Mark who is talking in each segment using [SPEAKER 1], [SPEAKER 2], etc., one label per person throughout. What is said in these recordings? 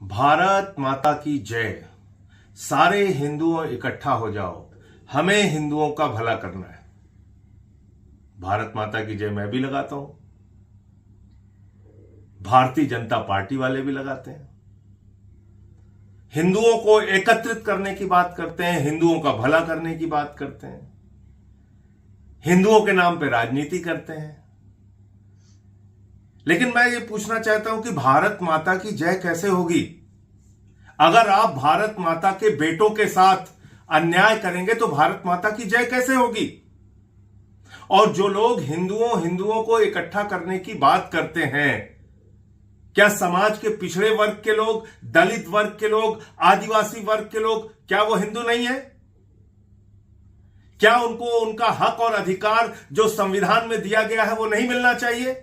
[SPEAKER 1] भारत माता की जय। सारे हिंदुओं इकट्ठा हो जाओ, हमें हिंदुओं का भला करना है। भारत माता की जय मैं भी लगाता हूं, भारतीय जनता पार्टी वाले भी लगाते हैं। हिंदुओं को एकत्रित करने की बात करते हैं, हिंदुओं का भला करने की बात करते हैं, हिंदुओं के नाम पे राजनीति करते हैं। लेकिन मैं ये पूछना चाहता हूं कि भारत माता की जय कैसे होगी? अगर आप भारत माता के बेटों के साथ अन्याय करेंगे तो भारत माता की जय कैसे होगी? और जो लोग हिंदुओं को इकट्ठा करने की बात करते हैं, क्या समाज के पिछड़े वर्ग के लोग, दलित वर्ग के लोग, आदिवासी वर्ग के लोग, क्या वो हिंदू नहीं है? क्या उनको उनका हक और अधिकार जो संविधान में दिया गया है वो नहीं मिलना चाहिए?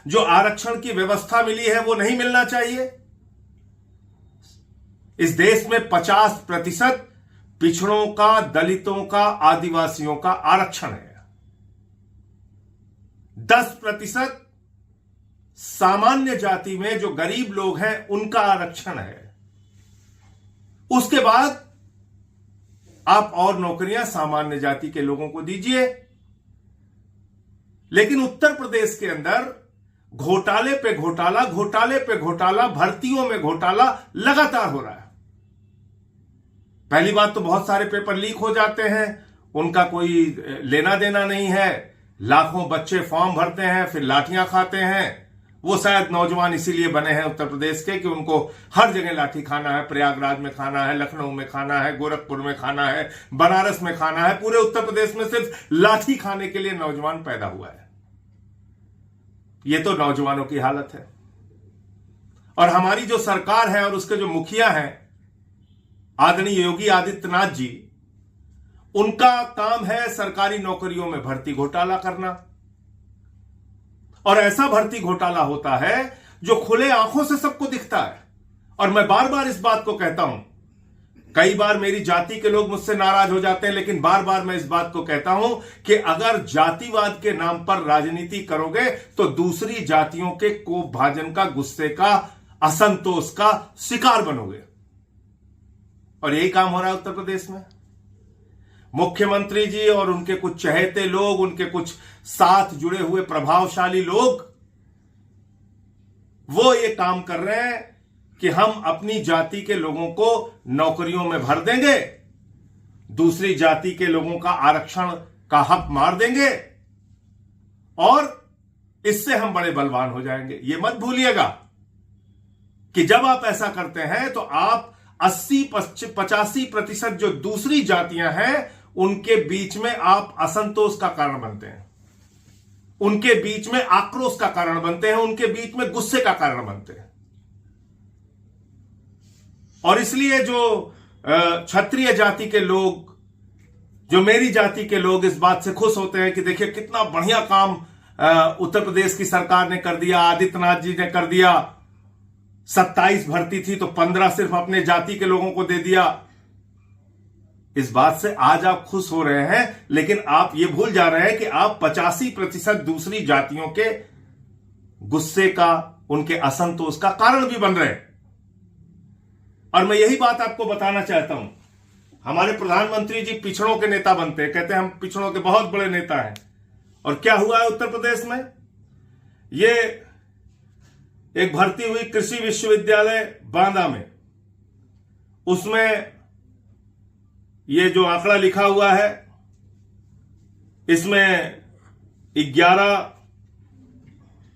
[SPEAKER 1] जो आरक्षण की व्यवस्था मिली है वो नहीं मिलना चाहिए? इस देश में 50% पिछड़ों का, दलितों का, आदिवासियों का आरक्षण है। 10% सामान्य जाति में जो गरीब लोग हैं उनका आरक्षण है। उसके बाद आप और नौकरियां सामान्य जाति के लोगों को दीजिए। लेकिन उत्तर प्रदेश के अंदर घोटाले पे घोटाला, घोटाले पे घोटाला, भर्तियों में घोटाला लगातार हो रहा है। पहली बात तो बहुत सारे पेपर लीक हो जाते हैं, उनका कोई लेना देना नहीं है। लाखों बच्चे फॉर्म भरते हैं, फिर लाठियां खाते हैं। वो शायद नौजवान इसीलिए बने हैं उत्तर प्रदेश के कि उनको हर जगह लाठी खाना है। प्रयागराज में खाना है, लखनऊ में खाना है, गोरखपुर में खाना है, बनारस में खाना है। पूरे उत्तर प्रदेश में सिर्फ लाठी खाने के लिए नौजवान पैदा हुआ है। ये तो नौजवानों की हालत है। और हमारी जो सरकार है और उसके जो मुखिया हैं, आदरणीय योगी आदित्यनाथ जी, उनका काम है सरकारी नौकरियों में भर्ती घोटाला करना। और ऐसा भर्ती घोटाला होता है जो खुले आंखों से सबको दिखता है। और मैं बार बार इस बात को कहता हूं, कई बार मेरी जाति के लोग मुझसे नाराज हो जाते हैं, लेकिन बार बार मैं इस बात को कहता हूं कि अगर जातिवाद के नाम पर राजनीति करोगे तो दूसरी जातियों के कोप भाजन का, गुस्से का, असंतोष का शिकार बनोगे। और यही काम हो रहा है उत्तर प्रदेश में। मुख्यमंत्री जी और उनके कुछ चहेते लोग, उनके कुछ साथ जुड़े हुए प्रभावशाली लोग, वो ये काम कर रहे हैं कि हम अपनी जाति के लोगों को नौकरियों में भर देंगे, दूसरी जाति के लोगों का आरक्षण का हक मार देंगे और इससे हम बड़े बलवान हो जाएंगे। ये मत भूलिएगा कि जब आप ऐसा करते हैं तो आप 80-85% जो दूसरी जातियां हैं उनके बीच में आप असंतोष का कारण बनते हैं, उनके बीच में आक्रोश का कारण बनते हैं, उनके बीच में गुस्से का कारण बनते हैं। और इसलिए जो क्षत्रिय जाति के लोग, जो मेरी जाति के लोग इस बात से खुश होते हैं कि देखिए कितना बढ़िया काम उत्तर प्रदेश की सरकार ने कर दिया, आदित्यनाथ जी ने कर दिया। 27 भर्ती थी तो 15 सिर्फ अपने जाति के लोगों को दे दिया। इस बात से आज आप खुश हो रहे हैं, लेकिन आप ये भूल जा रहे हैं कि आप 85% दूसरी जातियों के गुस्से का, उनके असंतोष का कारण भी बन रहे हैं। और मैं यही बात आपको बताना चाहता हूं। हमारे प्रधानमंत्री जी पिछड़ों के नेता बनते हैं, कहते हैं हम पिछड़ों के बहुत बड़े नेता हैं। और क्या हुआ है उत्तर प्रदेश में? ये एक भर्ती हुई कृषि विश्वविद्यालय बांदा में, उसमें ये जो आंकड़ा लिखा हुआ है, इसमें 11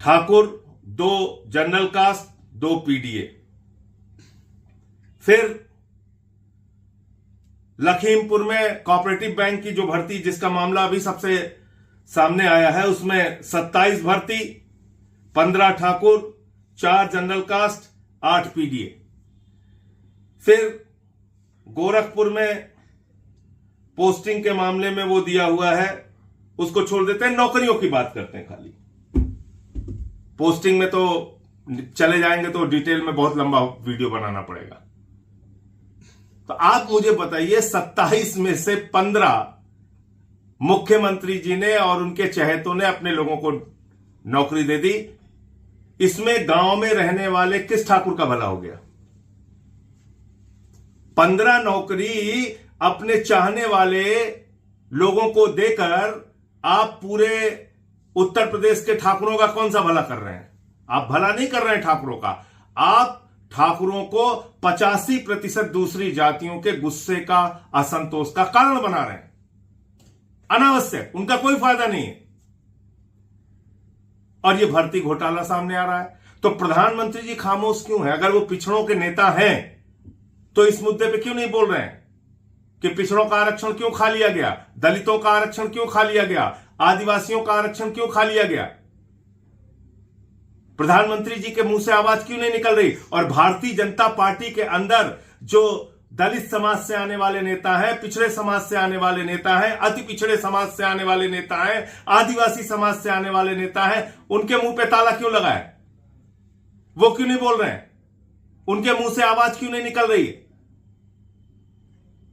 [SPEAKER 1] ठाकुर, 2 जनरल कास्ट, 2 पीडीए। फिर लखीमपुर में कोऑपरेटिव बैंक की जो भर्ती, जिसका मामला अभी सबसे सामने आया है, उसमें 27 भर्ती, 15 ठाकुर, 4 जनरल कास्ट, 8 पीडीए। फिर गोरखपुर में पोस्टिंग के मामले में वो दिया हुआ है, उसको छोड़ देते हैं, नौकरियों की बात करते हैं खाली। पोस्टिंग में तो चले जाएंगे तो डिटेल में बहुत लंबा वीडियो बनाना पड़ेगा। तो आप मुझे बताइए, 27 में से 15 मुख्यमंत्री जी ने और उनके चहेतों ने अपने लोगों को नौकरी दे दी। इसमें गांव में रहने वाले किस ठाकुर का भला हो गया? 15 नौकरी अपने चाहने वाले लोगों को देकर आप पूरे उत्तर प्रदेश के ठाकुरों का कौन सा भला कर रहे हैं? आप भला नहीं कर रहे हैं ठाकुरों का, आप ठाकुरों को 85% दूसरी जातियों के गुस्से का, असंतोष का कारण बना रहे हैं। अनावश्यक, उनका कोई फायदा नहीं है। और यह भर्ती घोटाला सामने आ रहा है, तो प्रधानमंत्री जी खामोश क्यों है? अगर वो पिछड़ों के नेता हैं तो इस मुद्दे पे क्यों नहीं बोल रहे हैं कि पिछड़ों का आरक्षण क्यों खा लिया गया, दलितों का आरक्षण क्यों खा लिया गया, आदिवासियों का आरक्षण क्यों खा लिया गया? प्रधानमंत्री जी के मुंह से आवाज क्यों नहीं निकल रही? और भारतीय जनता पार्टी के अंदर जो दलित समाज से आने वाले नेता हैं, पिछड़े समाज से आने वाले नेता हैं, अति पिछड़े समाज से आने वाले नेता हैं, आदिवासी समाज से आने वाले नेता हैं, उनके मुंह पे ताला क्यों लगा है? वो क्यों नहीं बोल रहे हैं? उनके मुंह से आवाज क्यों नहीं निकल रही है?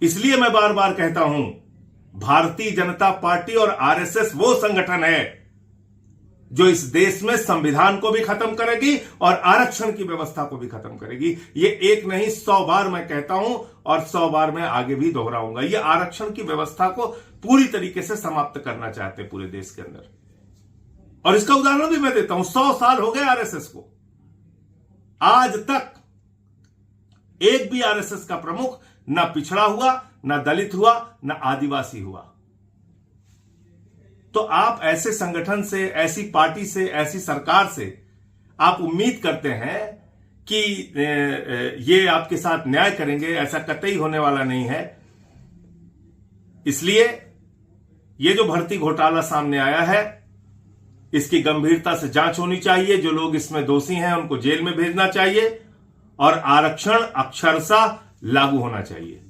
[SPEAKER 1] इसलिए मैं बार बार कहता हूं, भारतीय जनता पार्टी और आरएसएस वो संगठन है जो इस देश में संविधान को भी खत्म करेगी और आरक्षण की व्यवस्था को भी खत्म करेगी। ये एक नहीं 100 बार मैं कहता हूं और 100 बार मैं आगे भी दोहराऊंगा। ये आरक्षण की व्यवस्था को पूरी तरीके से समाप्त करना चाहते हैं पूरे देश के अंदर। और इसका उदाहरण भी मैं देता हूं, 100 साल हो गए आरएसएस को, आज तक एक भी आरएसएस का प्रमुख ना पिछड़ा हुआ, ना दलित हुआ, ना आदिवासी हुआ। तो आप ऐसे संगठन से, ऐसी पार्टी से, ऐसी सरकार से आप उम्मीद करते हैं कि ये आपके साथ न्याय करेंगे, ऐसा कतई होने वाला नहीं है। इसलिए ये जो भर्ती घोटाला सामने आया है, इसकी गंभीरता से जांच होनी चाहिए। जो लोग इसमें दोषी हैं उनको जेल में भेजना चाहिए और आरक्षण अक्षरशः लागू होना चाहिए।